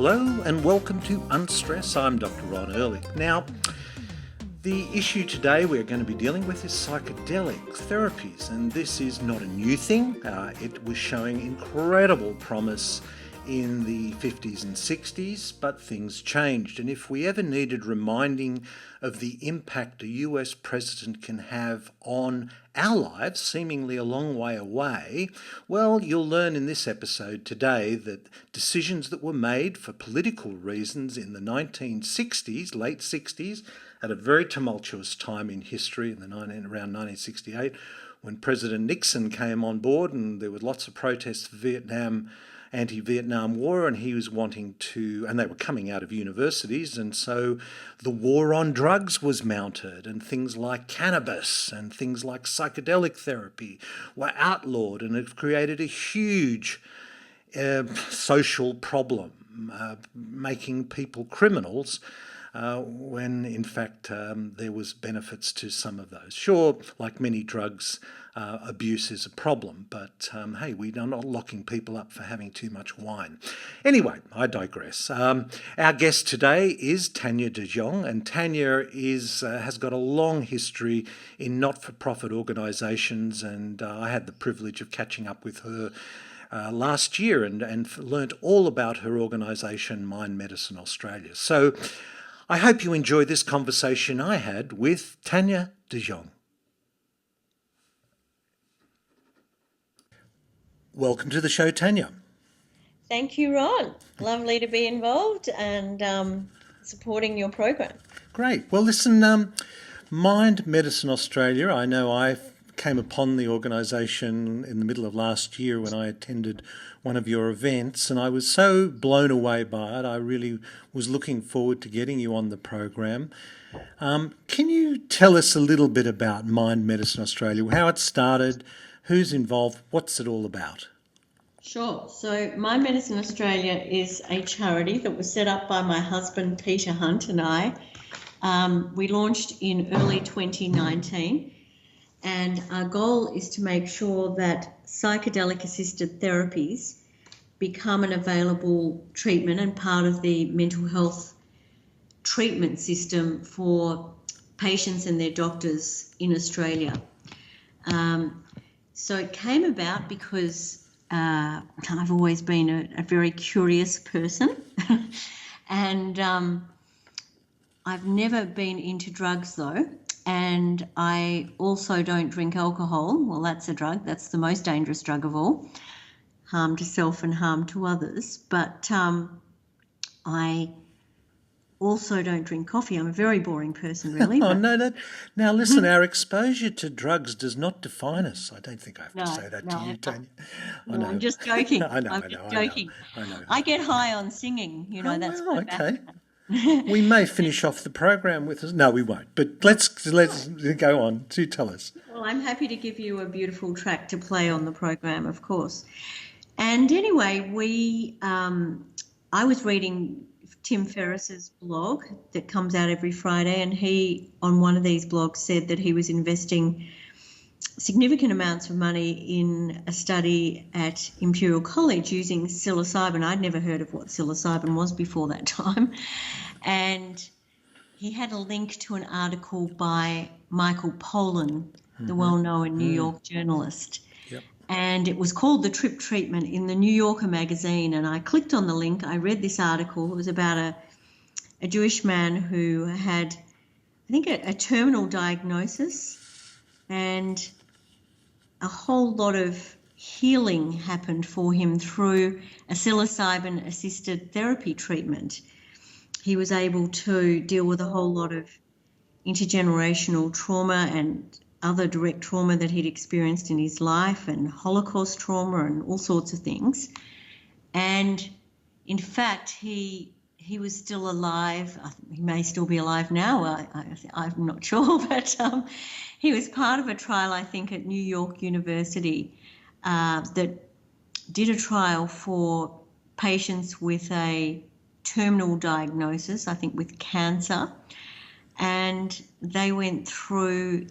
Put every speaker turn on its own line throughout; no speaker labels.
Hello and welcome to Unstress. I'm Dr. Ron Ehrlich. Now, the issue today we're going to be dealing with is psychedelic therapies, and this is not a new thing. It was showing incredible promise in the 50s and 60s, but things changed. And if we ever needed reminding of the impact a US president can have on our lives, seemingly a long way away, well, you'll learn in this episode today that decisions that were made for political reasons in the 1960s, late 60s, at a very tumultuous time in history, around 1968, when President Nixon came on board and there were lots of protests for anti-Vietnam War, and he was wanting to, and they were coming out of universities, and so the war on drugs was mounted, and things like cannabis and things like psychedelic therapy were outlawed, and it created a huge social problem, making people criminals, when in fact there was benefits to some of those. Sure, like many drugs, abuse is a problem, but hey, we are not locking people up for having too much wine. Anyway, I digress. Our guest today is Tania De Jong, and Tania has got a long history in not-for-profit organisations, and I had the privilege of catching up with her last year and learnt all about her organisation, Mind Medicine Australia. So I hope you enjoy this conversation I had with Tania De Jong. Welcome to the show, Tania.
Thank you, Ron. Lovely to be involved and supporting your program.
Great. Well, listen, Mind Medicine Australia, I know I came upon the organisation in the middle of last year when I attended one of your events, and I was so blown away by it. I really was looking forward to getting you on the program. Can you tell us a little bit about Mind Medicine Australia, how it started, who's involved, what's it all about?
Sure. So Mind Medicine Australia is a charity that was set up by my husband, Peter Hunt, and I. We launched in early 2019. And our goal is to make sure that psychedelic-assisted therapies become an available treatment and part of the mental health treatment system for patients and their doctors in Australia. So it came about because I've always been a very curious person and I've never been into drugs though. And I also don't drink alcohol. Well, that's a drug. That's the most dangerous drug of all. Harm to self and harm to others. But I also don't drink coffee. I'm a very boring person, really.
Oh, no. Now, listen, our exposure to drugs does not define us. I don't think I have to say that to you, Tania.
No, I'm just joking.
I know.
I get high on singing. That's my
background. We may finish off the program with us. No, we won't. But let's go on. Do tell us.
Well, I'm happy to give you a beautiful track to play on the program, of course. And anyway, I was reading Tim Ferriss's blog that comes out every Friday, and he, on one of these blogs, said that he was investing significant amounts of money in a study at Imperial College using psilocybin. I'd never heard of what psilocybin was before that time. And he had a link to an article by Michael Pollan, the well-known New York journalist.
Yep.
And it was called The Trip Treatment in the New Yorker magazine. And I clicked on the link. I read this article. It was about a Jewish man who had, I think, a terminal diagnosis, and a whole lot of healing happened for him through a psilocybin-assisted therapy treatment. He was able to deal with a whole lot of intergenerational trauma and other direct trauma that he'd experienced in his life, and Holocaust trauma and all sorts of things. And in fact, he was still alive. He may still be alive now. I'm not sure, but he was part of a trial, I think, at New York University that did a trial for patients with a terminal diagnosis, I think with cancer, and they went through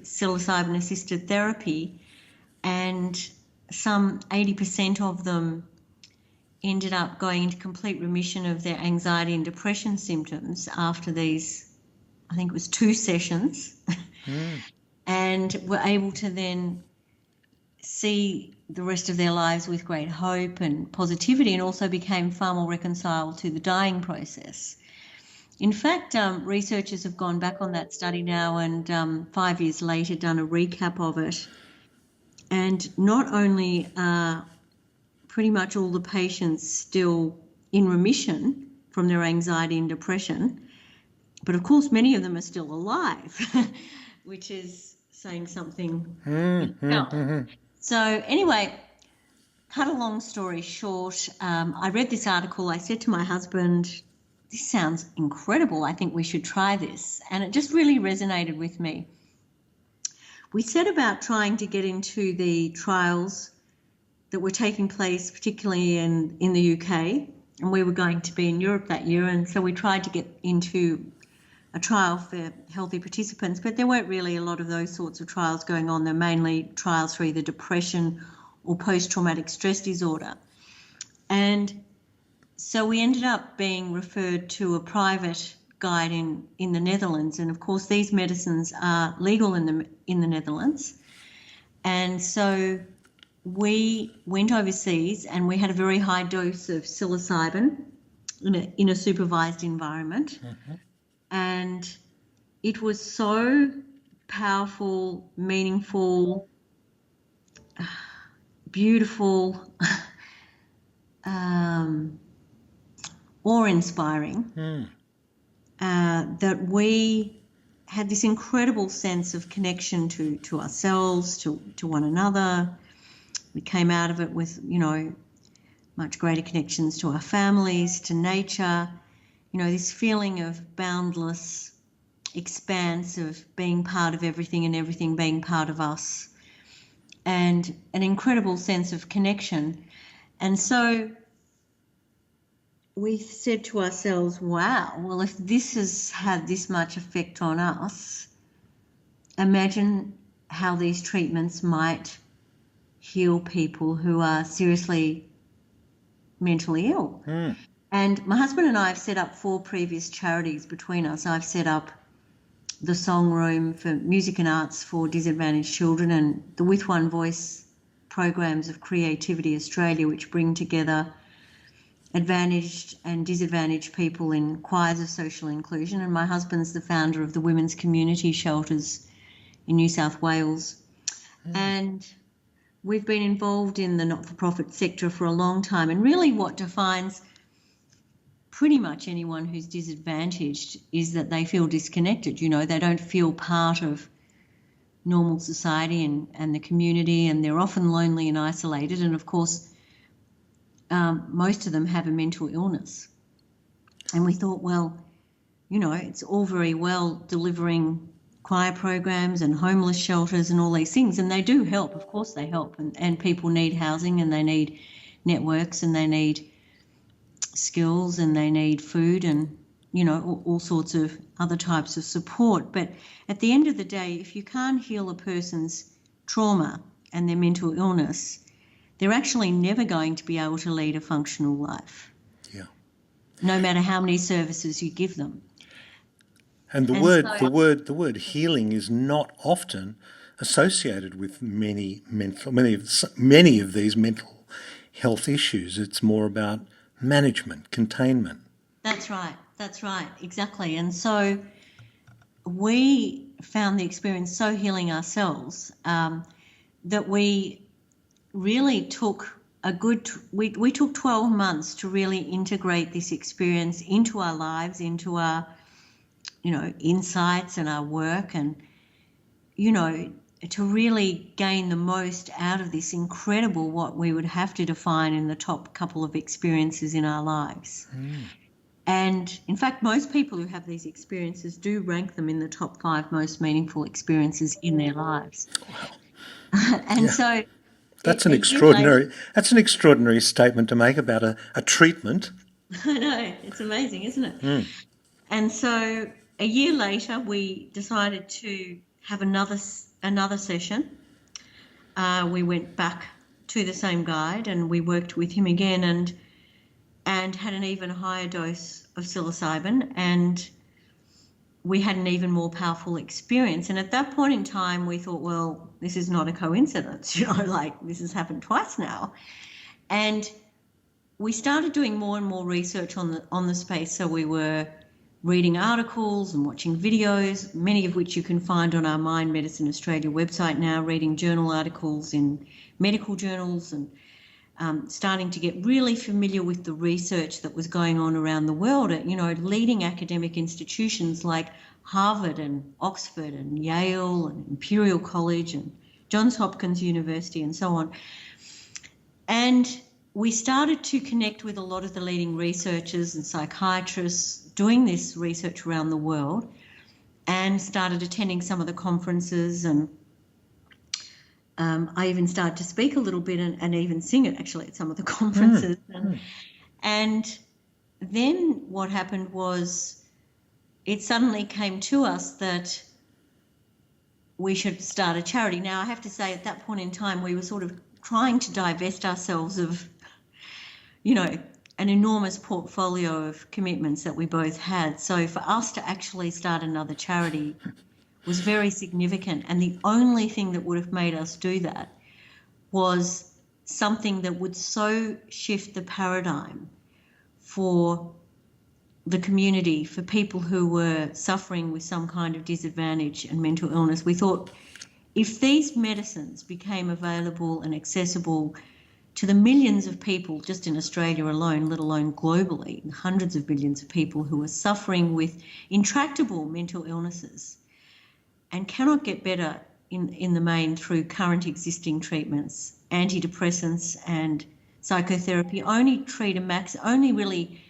ended up going into complete remission of their anxiety and depression symptoms after these, I think it was 2 sessions, and were able to then see the rest of their lives with great hope and positivity, and also became far more reconciled to the dying process. In fact, researchers have gone back on that study now and 5 years later done a recap of it. And not only are pretty much all the patients still in remission from their anxiety and depression, but of course many of them are still alive, which is saying something itself. So anyway, cut a long story short, I read this article. I said to my husband, this sounds incredible. I think we should try this. And it just really resonated with me. We set about trying to get into the trials that were taking place, particularly in the UK, and we were going to be in Europe that year. And so we tried to get into a trial for healthy participants, but there weren't really a lot of those sorts of trials going on. They're mainly trials for either depression or post-traumatic stress disorder. And so we ended up being referred to a private guide in the Netherlands. And of course, these medicines are legal in the Netherlands. And so we went overseas and we had a very high dose of psilocybin in a supervised environment. And it was so powerful, meaningful, beautiful, awe-inspiring, that we had this incredible sense of connection to ourselves, to one another. We came out of it with, much greater connections to our families, to nature, this feeling of boundless expanse of being part of everything and everything being part of us, and an incredible sense of connection. And so we said to ourselves, wow, well, if this has had this much effect on us, imagine how these treatments might heal people who are seriously mentally ill. And my husband and I have set up 4 previous charities between us. I've set up the Song Room for music and arts for disadvantaged children, and the With One Voice programs of Creativity Australia, which bring together advantaged and disadvantaged people in choirs of social inclusion. And my husband's the founder of the Women's Community Shelters in New South Wales. And we've been involved in the not-for-profit sector for a long time. And really what defines pretty much anyone who's disadvantaged is that they feel disconnected. They don't feel part of normal society and the community, and they're often lonely and isolated. And of course, most of them have a mental illness. And we thought, well, it's all very well delivering choir programs and homeless shelters and all these things, and they do help. Of course they help, and people need housing, and they need networks, and they need skills, and they need food, and all sorts of other types of support. But at the end of the day, if you can't heal a person's trauma and their mental illness, they're actually never going to be able to lead a functional life. Yeah. No matter how many services you give them.
And the word healing is not often associated with many of these mental health issues. It's more about management, containment.
That's right, exactly. And so we found the experience so healing ourselves that we really took we took 12 months to really integrate this experience into our lives, into our insights and our work, and to really gain the most out of this incredible, what we would have to define in the top couple of experiences in our lives. And in fact, most people who have these experiences do rank them in the top 5 most meaningful experiences in their lives. Wow. And so
that's an extraordinary statement to make about a treatment.
I know, it's amazing, isn't it? And so a year later, we decided to have another session. We went back to the same guide and we worked with him again, and and had an even higher dose of psilocybin, and we had an even more powerful experience. And at that point in time, we thought, well, this is not a coincidence, like this has happened twice now. And we started doing more and more research on the space. So we were reading articles and watching videos, many of which you can find on our Mind Medicine Australia website now, reading journal articles in medical journals, and starting to get really familiar with the research that was going on around the world at, leading academic institutions like Harvard and Oxford and Yale and Imperial College and Johns Hopkins University and so on. And we started to connect with a lot of the leading researchers and psychiatrists doing this research around the world, and started attending some of the conferences, and I even started to speak a little bit and even sing it actually at some of the conferences. And then what happened was it suddenly came to us that we should start a charity. Now, I have to say at that point in time, we were sort of trying to divest ourselves of, an enormous portfolio of commitments that we both had. So for us to actually start another charity was very significant. And the only thing that would have made us do that was something that would so shift the paradigm for the community, for people who were suffering with some kind of disadvantage and mental illness. We thought if these medicines became available and accessible to the millions of people just in Australia alone, let alone globally, hundreds of millions of people who are suffering with intractable mental illnesses and cannot get better in the main through current existing treatments, antidepressants and psychotherapy only really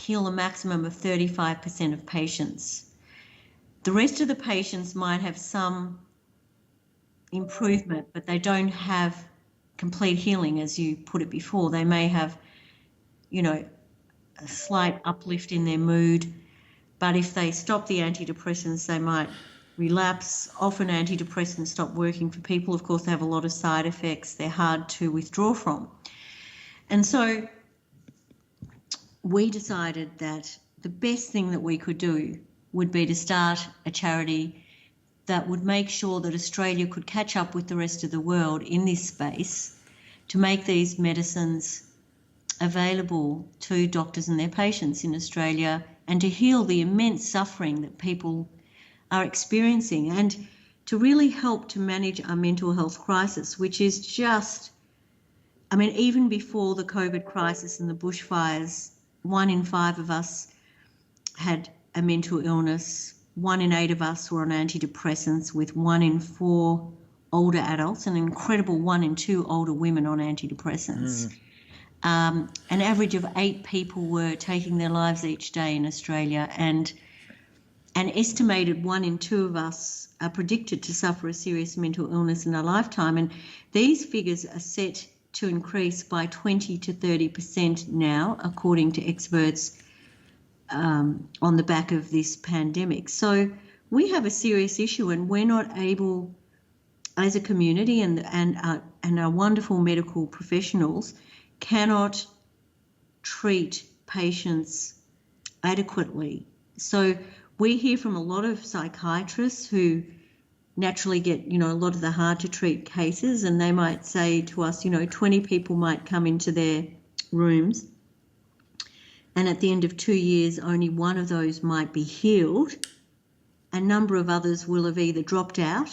heal a maximum of 35% of patients. The rest of the patients might have some improvement, but they don't have complete healing, as you put it before. They may have, a slight uplift in their mood, but if they stop the antidepressants, they might relapse. Often antidepressants stop working for people. Of course, they have a lot of side effects. They're hard to withdraw from. And so we decided that the best thing that we could do would be to start a charity that would make sure that Australia could catch up with the rest of the world in this space to make these medicines available to doctors and their patients in Australia, and to heal the immense suffering that people are experiencing, and to really help to manage our mental health crisis, which is just, even before the COVID crisis and the bushfires, 1 in 5 of us had a mental illness. 1 in 8 of us were on antidepressants, with 1 in 4 older adults, an incredible 1 in 2 older women on antidepressants. An average of 8 people were taking their lives each day in Australia, and an estimated 1 in 2 of us are predicted to suffer a serious mental illness in our lifetime. And these figures are set to increase by 20 to 30% now, according to experts, on the back of this pandemic. So we have a serious issue, and we're not able, as a community, and our wonderful medical professionals cannot treat patients adequately. So we hear from a lot of psychiatrists who naturally get, a lot of the hard to treat cases, and they might say to us, 20 people might come into their rooms, and at the end of 2 years, only 1 of those might be healed. A number of others will have either dropped out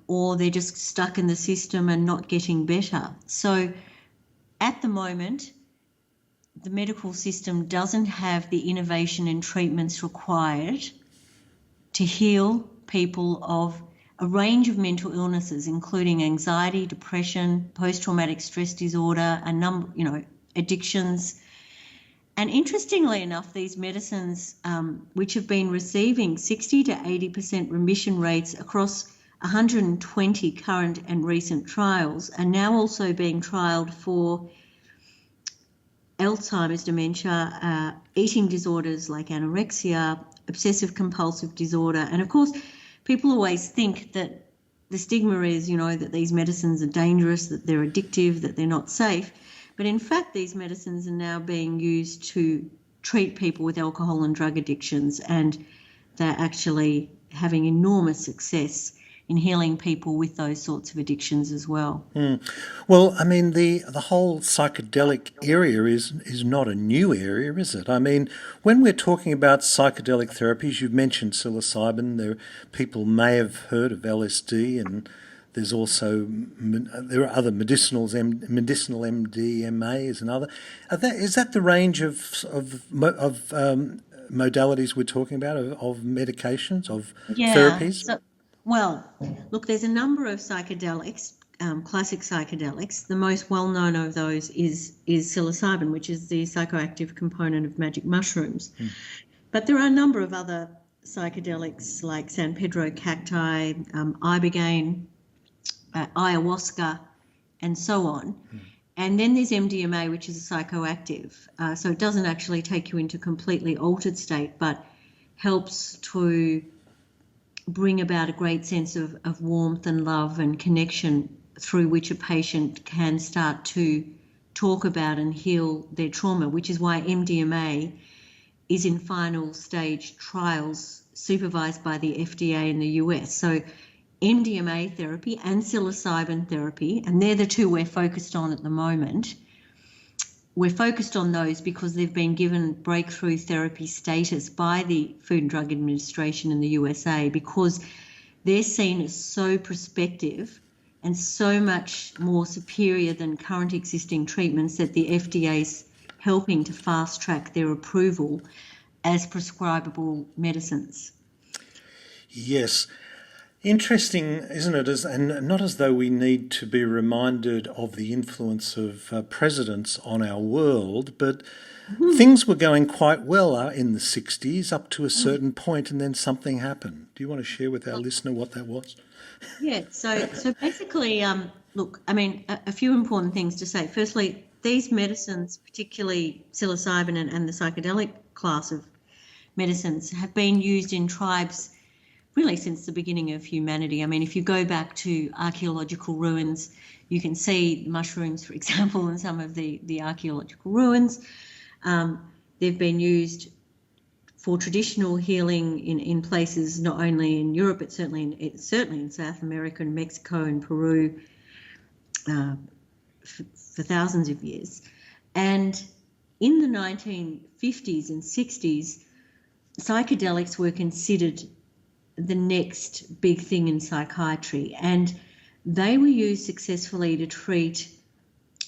or they're just stuck in the system and not getting better. So at the moment, the medical system doesn't have the innovation and treatments required to heal people of a range of mental illnesses, including anxiety, depression, post-traumatic stress disorder, a number, addictions. And interestingly enough, these medicines, which have been receiving 60 to 80% remission rates across 120 current and recent trials, are now also being trialled for Alzheimer's dementia, eating disorders like anorexia, obsessive compulsive disorder. And of course, people always think that the stigma is, that these medicines are dangerous, that they're addictive, that they're not safe. But in fact, these medicines are now being used to treat people with alcohol and drug addictions, and they're actually having enormous success in healing people with those sorts of addictions as well.
Well, I mean, the whole psychedelic area is not a new area, is it? I mean, when we're talking about psychedelic therapies, you've mentioned psilocybin. People may have heard of LSD, and there's also there are other medicinal MDMA is another. Is that the range of modalities we're talking about of medications of therapies?
Well, look, there's a number of psychedelics, classic psychedelics. The most well-known of those is psilocybin, which is the psychoactive component of magic mushrooms. But there are a number of other psychedelics like San Pedro cacti, ibogaine, ayahuasca, and so on. And then there's MDMA, which is a psychoactive. So it doesn't actually take you into a completely altered state, but helps to bring about a great sense of warmth and love and connection through which a patient can start to talk about and heal their trauma, which is why MDMA is in final stage trials supervised by the FDA in the US. So MDMA therapy and psilocybin therapy, and they're the two we're focused on at the moment. We're focused on those because they've been given breakthrough therapy status by the Food and Drug Administration in the USA, because they're seen as so prospective and so much more superior than current existing treatments that the FDA's helping to fast track their approval as prescribable medicines.
Yes. Interesting, isn't it? And not as though we need to be reminded of the influence of presidents on our world, but things were going quite well in the 60s up to a certain point, and then something happened. Do you want to share with our listener what that was?
Yeah, so basically, look, I mean, a few important things to say. Firstly, these medicines, particularly psilocybin and the psychedelic class of medicines, have been used in tribes really since the beginning of humanity. I mean, if you go back to archaeological ruins, you can see mushrooms, for example, in some of the archaeological ruins. They've been used for traditional healing in places not only in Europe, but certainly in South America and Mexico and Peru for thousands of years. And in the 1950s and 60s, psychedelics were considered the next big thing in psychiatry, and they were used successfully to treat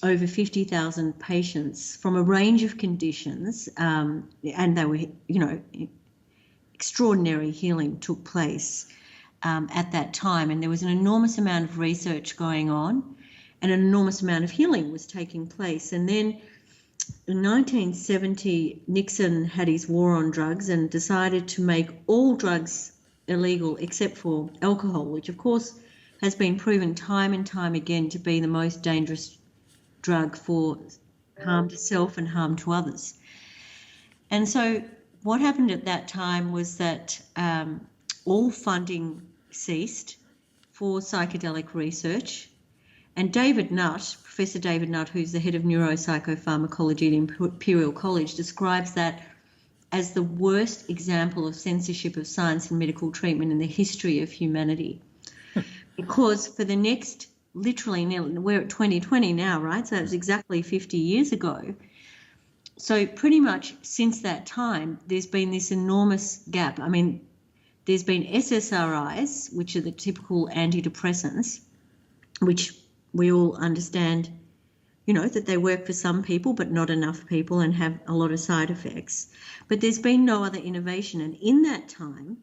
over 50,000 patients from a range of conditions, and they were, extraordinary healing took place at that time, and there was an enormous amount of research going on, and an enormous amount of healing was taking place. And then in 1970, Nixon had his war on drugs and decided to make all drugs illegal except for alcohol, which of course has been proven time and time again to be the most dangerous drug for harm to self and harm to others. And so what happened at that time was that all funding ceased for psychedelic research, and Professor David Nutt, who's the head of neuropsychopharmacology at Imperial College, describes that as the worst example of censorship of science and medical treatment in the history of humanity. Because for the next, literally, we're at 2020 now, right? So it was exactly 50 years ago. So pretty much since that time, there's been this enormous gap. I mean, there's been SSRIs, which are the typical antidepressants, which we all understand, that they work for some people, but not enough people, and have a lot of side effects. But there's been no other innovation. And in that time,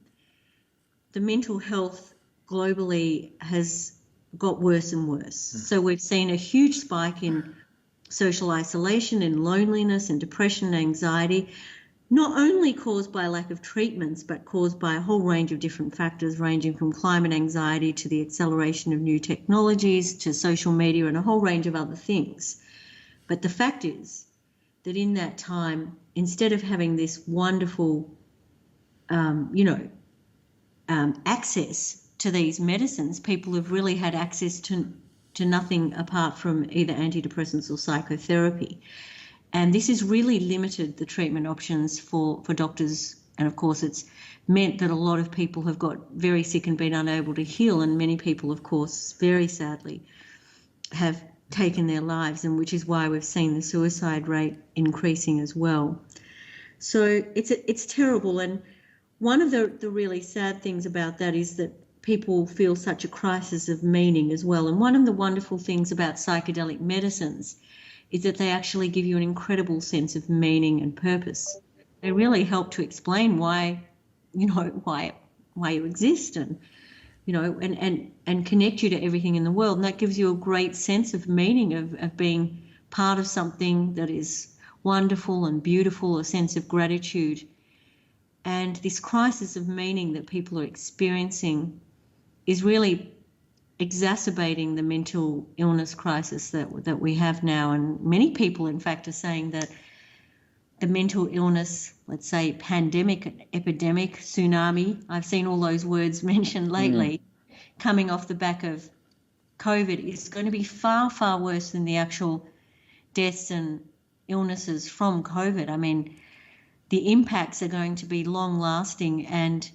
the mental health globally has got worse and worse. So we've seen a huge spike in social isolation and loneliness and depression and anxiety, not only caused by lack of treatments, but caused by a whole range of different factors, ranging from climate anxiety to the acceleration of new technologies to social media and a whole range of other things. But the fact is that in that time, instead of having this wonderful, access to these medicines, people have really had access to to nothing apart from either antidepressants or psychotherapy. And this has really limited the treatment options for doctors. And of course, it's meant that a lot of people have got very sick and been unable to heal. And many people, of course, very sadly, have taken their lives, and which is why we've seen the suicide rate increasing as well. So it's terrible. And one of the really sad things about that is that people feel such a crisis of meaning as well. And one of the wonderful things about psychedelic medicines is that they actually give you an incredible sense of meaning and purpose. They really help to explain why you exist, and and connect you to everything in the world. And that gives you a great sense of meaning, of being part of something that is wonderful and beautiful, a sense of gratitude. And this crisis of meaning that people are experiencing is really exacerbating the mental illness crisis that we have now. And many people, in fact, are saying that the mental illness, let's say pandemic, epidemic, tsunami, I've seen all those words mentioned lately, coming off the back of COVID, is going to be far, far worse than the actual deaths and illnesses from COVID. I mean, the impacts are going to be long lasting and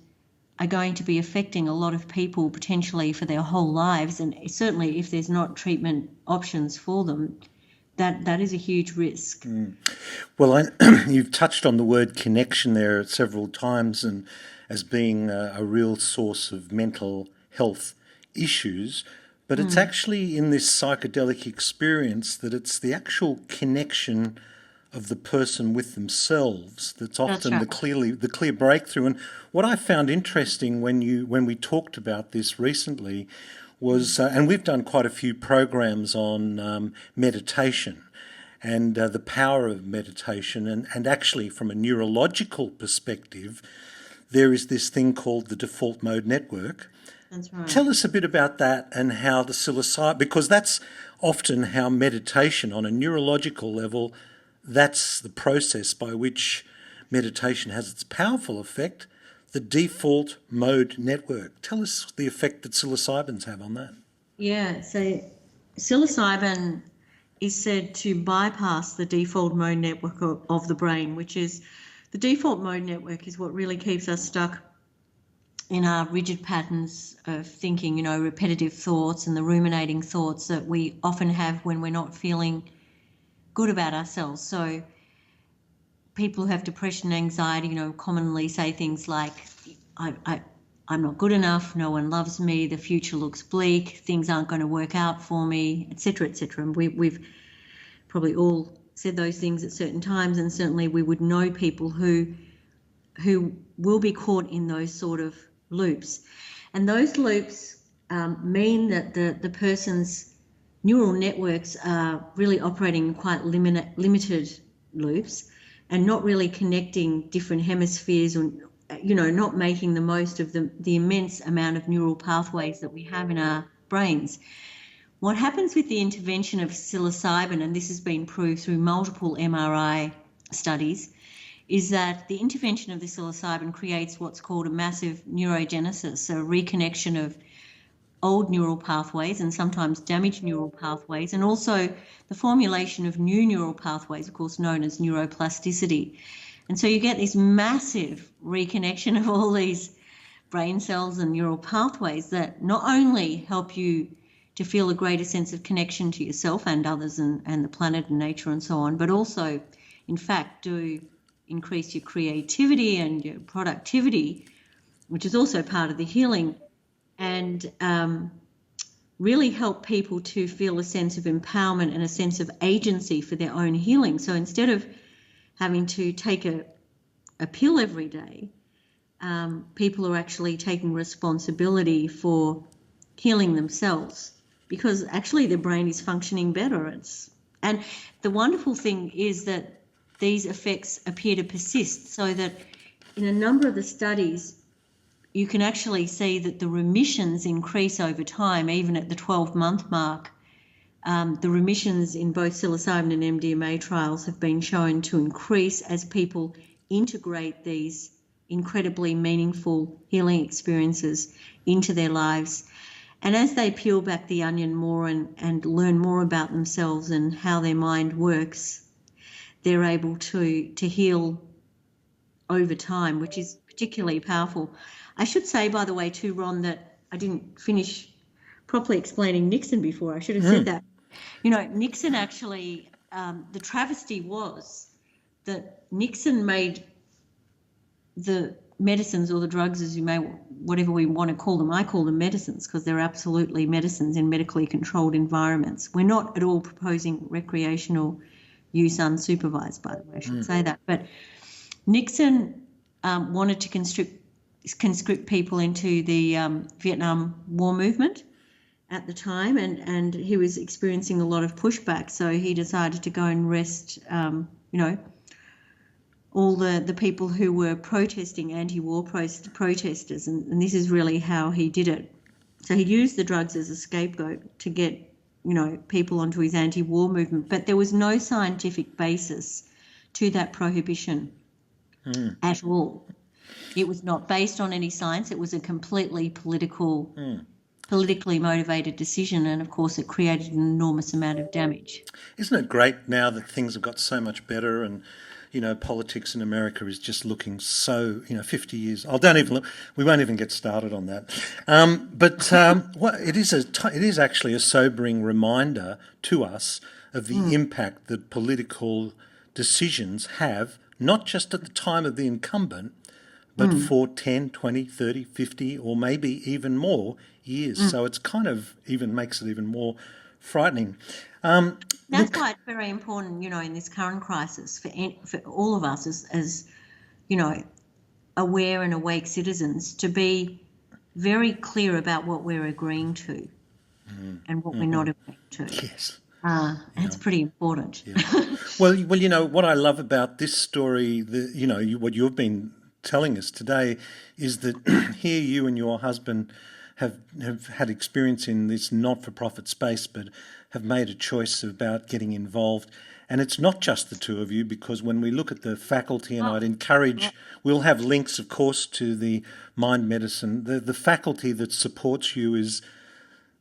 are going to be affecting a lot of people potentially for their whole lives. And certainly if there's not treatment options for them, that is a huge risk.
Well, you've touched on the word connection there several times, and as being a real source of mental health issues. But it's actually in this psychedelic experience that it's the actual connection of the person with themselves that's often the clear breakthrough. And what I found interesting when we talked about this recently was, and we've done quite a few programs on meditation and the power of meditation, and actually from a neurological perspective, there is this thing called the default mode network.
That's right.
Tell us a bit about that and how the psilocybin, because that's often how meditation on a neurological level, that's the process by which meditation has its powerful effect, the default mode network. Tell us the effect that psilocybins have on that.
Yeah, so psilocybin is said to bypass the default mode network of the brain, which is, the default mode network is what really keeps us stuck in our rigid patterns of thinking, repetitive thoughts and the ruminating thoughts that we often have when we're not feeling good about ourselves. So people who have depression and anxiety, commonly say things like, I'm not good enough, no one loves me, the future looks bleak, things aren't going to work out for me, etc., etc. And we've probably all said those things at certain times, and certainly we would know people who will be caught in those sort of loops. And those loops mean that the person's neural networks are really operating in quite limited loops and not really connecting different hemispheres, or not making the most of the immense amount of neural pathways that we have in our brains. What happens with the intervention of psilocybin, and this has been proved through multiple MRI studies, is that the intervention of the psilocybin creates what's called a massive neurogenesis, so a reconnection of old neural pathways and sometimes damaged neural pathways, and also the formulation of new neural pathways, of course, known as neuroplasticity. And so you get this massive reconnection of all these brain cells and neural pathways that not only help you to feel a greater sense of connection to yourself and others and the planet and nature and so on, but also, in fact, do increase your creativity and your productivity, which is also part of the healing, and really help people to feel a sense of empowerment and a sense of agency for their own healing. So instead of having to take a pill every day, people are actually taking responsibility for healing themselves, because actually their brain is functioning better. And the wonderful thing is that these effects appear to persist, so that in a number of the studies, you can actually see that the remissions increase over time, even at the 12-month mark. The remissions in both psilocybin and MDMA trials have been shown to increase as people integrate these incredibly meaningful healing experiences into their lives. And as they peel back the onion more and learn more about themselves and how their mind works, they're able to heal over time, which is particularly powerful. I should say, by the way, too, Ron, that I didn't finish properly explaining Nixon before. I should have said that. You know, Nixon actually, the travesty was that Nixon made the medicines or the drugs, as you may, whatever we want to call them, I call them medicines because they're absolutely medicines in medically controlled environments. We're not at all proposing recreational use unsupervised, by the way, I should say that. But Nixon wanted to conscript people into the Vietnam War movement at the time, and he was experiencing a lot of pushback, so he decided to go and arrest, all the people who were protesting, anti-war protesters, and this is really how he did it. So he used the drugs as a scapegoat to get, people onto his anti-war movement, but there was no scientific basis to that prohibition at all. It was not based on any science. It was a completely politically motivated decision, and of course it created an enormous amount of damage.
Isn't it great now that things have got so much better, and politics in America is just looking so 50 years. We won't even get started on that. It is actually a sobering reminder to us of the impact that political decisions have, not just at the time of the incumbent, but for 10, 20, 30, 50, or maybe even more years. So it's kind of even makes it even more frightening.
That's why it's very important, in this current crisis for all of us as aware and awake citizens to be very clear about what we're agreeing to and what we're not agreeing to.
Yes.
It's pretty important.
Yeah. Well, what I love about this story, what you've been telling us today is that here you and your husband have had experience in this not-for-profit space, but have made a choice about getting involved. And it's not just the two of you, because when we look at the faculty, and I'd encourage, we'll have links, of course, to the mind medicine. The faculty that supports you is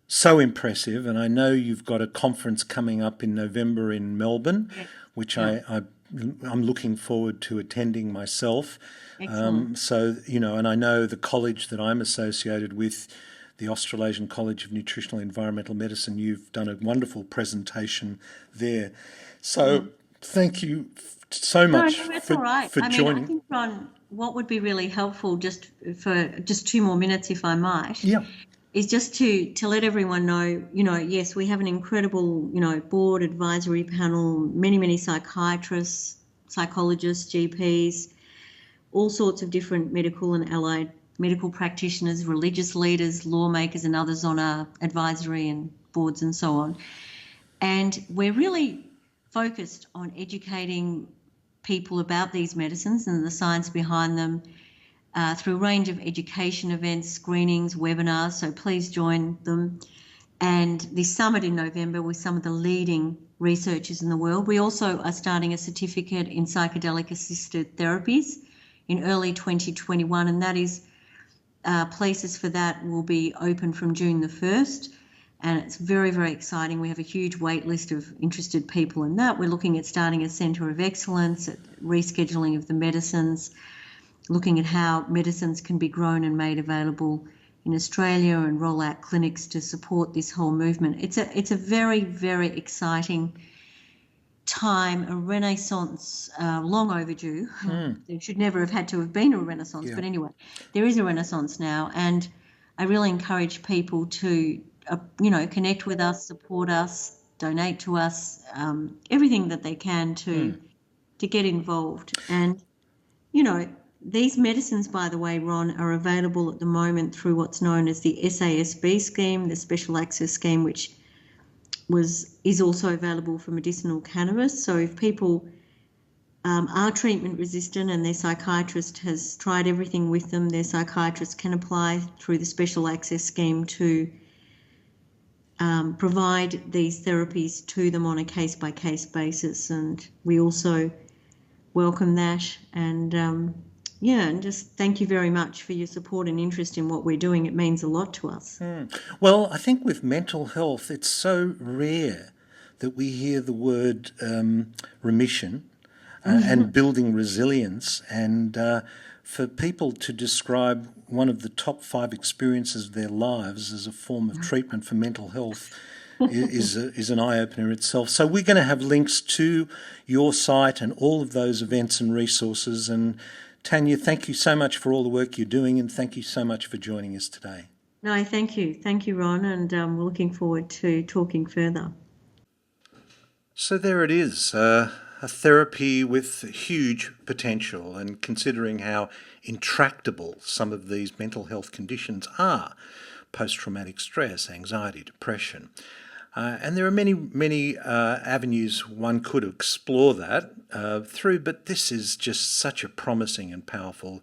so impressive. And I know you've got a conference coming up in November in Melbourne, which I'm looking forward to attending myself. And I know the college that I'm associated with, the Australasian College of Nutritional Environmental Medicine, you've done a wonderful presentation there. So thank you so much for joining.
I think, Ron, what would be really helpful, just for just 2 more minutes, if I might, is just to let everyone know, yes, we have an incredible, board advisory panel, many psychiatrists, psychologists, GPs, all sorts of different medical and allied medical practitioners, religious leaders, lawmakers and others on our advisory and boards and so on. And we're really focused on educating people about these medicines and the science behind them through a range of education events, screenings, webinars, so please join them. And this summit in November with some of the leading researchers in the world. We also are starting a certificate in psychedelic assisted therapies in early 2021, and that is places for that will be open from June the 1st, and it's very, very exciting. We have a huge wait list of interested people in that. We're looking at starting a centre of excellence, at rescheduling of the medicines, looking at how medicines can be grown and made available in Australia, and roll out clinics to support this whole movement. It's a very, very exciting time, a renaissance, long overdue. There should never have had to have been a renaissance, but anyway, there is a renaissance now, and I really encourage people to, connect with us, support us, donate to us, everything that they can to get involved. And, these medicines, by the way, Ron, are available at the moment through what's known as the SASB scheme, the Special Access Scheme, which is also available for medicinal cannabis. So if people are treatment resistant and their psychiatrist has tried everything with them, their psychiatrist can apply through the Special Access Scheme to provide these therapies to them on a case-by-case basis. And we also welcome that. And, and just thank you very much for your support and interest in what we're doing. It means a lot to us.
Well, I think with mental health, it's so rare that we hear the word remission and building resilience. And for people to describe one of the top 5 experiences of their lives as a form of treatment for mental health is an eye-opener itself. So we're going to have links to your site and all of those events and resources. And Tanya, thank you so much for all the work you're doing, and thank you so much for joining us today.
No, thank you. Thank you, Ron, and we're looking forward to talking further.
So there it is, a therapy with huge potential, and considering how intractable some of these mental health conditions are, post-traumatic stress, anxiety, depression. And there are many avenues one could explore that through, but this is just such a promising and powerful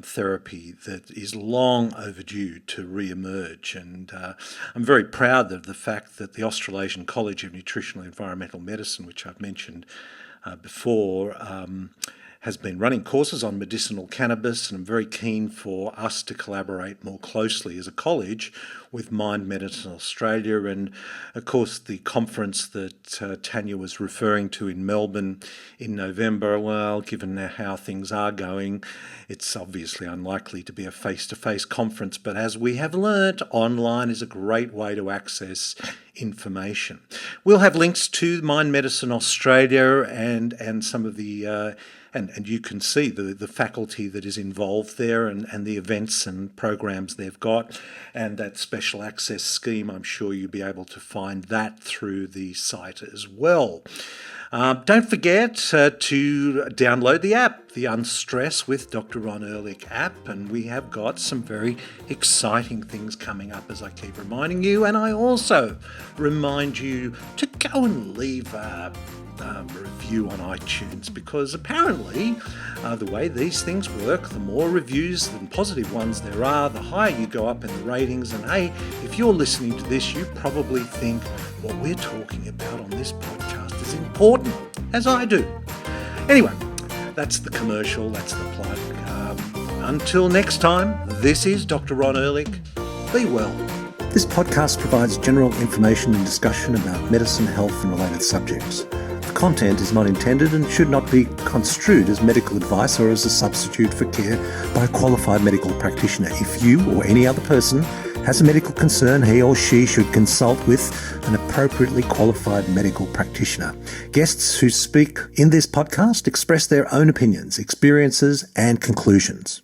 therapy that is long overdue to re-emerge. And I'm very proud of the fact that the Australasian College of Nutritional and Environmental Medicine, which I've mentioned before, has been running courses on medicinal cannabis, and I'm very keen for us to collaborate more closely as a college with Mind Medicine Australia. And of course the conference that Tanya was referring to in Melbourne in November, well, given how things are going, it's obviously unlikely to be a face-to-face conference, but as we have learnt, online is a great way to access information. We'll have links to Mind Medicine Australia and some of the and you can see the faculty that is involved there, and the events and programs they've got, and that special access scheme. I'm sure you'll be able to find that through the site as well. Don't forget to download the app, the Unstress with Dr. Ron Ehrlich app, and we have got some very exciting things coming up, as I keep reminding you. And I also remind you to go and leave a review on iTunes, because apparently the way these things work, the more reviews and positive ones there are, the higher you go up in the ratings. And hey, if you're listening to this, you probably think what we're talking about on this podcast is important, as I do. Anyway, that's the commercial, that's the plug. Until next time, this is Dr. Ron Ehrlich. Be well. This podcast provides general information and discussion about medicine, health and related subjects. The content is not intended and should not be construed as medical advice or as a substitute for care by a qualified medical practitioner. If you or any other person has a medical concern, he or she should consult with an appropriately qualified medical practitioner. Guests who speak in this podcast express their own opinions, experiences and conclusions.